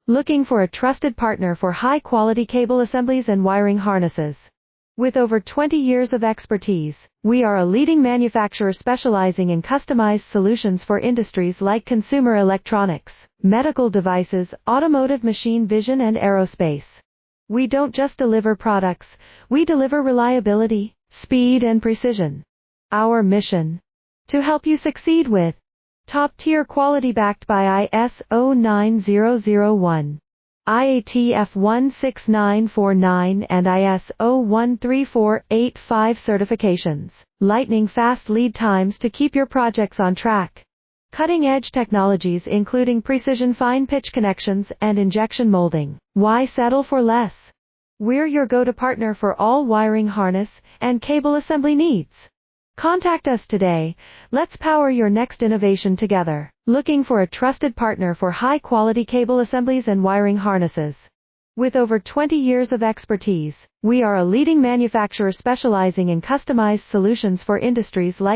Looking for a trusted partner for high-quality cable assemblies and wiring harnesses? With over 20 years of expertise, we are a leading manufacturer specializing in customized solutions for industries like consumer electronics, medical devices, automotive, machine vision, and aerospace. We don't just deliver products, we deliver reliability, speed, and precision. Our mission: to help you succeed with top-tier quality backed by ISO 9001, IATF 16949 and ISO 13485 certifications, lightning-fast lead times to keep your projects on track. Cutting-edge technologies including precision fine-pitch connections and injection molding. Why settle for less? We're your go-to partner for all wiring harness and cable assembly needs. Contact us today. Let's power your next innovation together. Looking for a trusted partner for high-quality cable assemblies and wiring harnesses? With over 20 years of expertise, we are a leading manufacturer specializing in customized solutions for industries like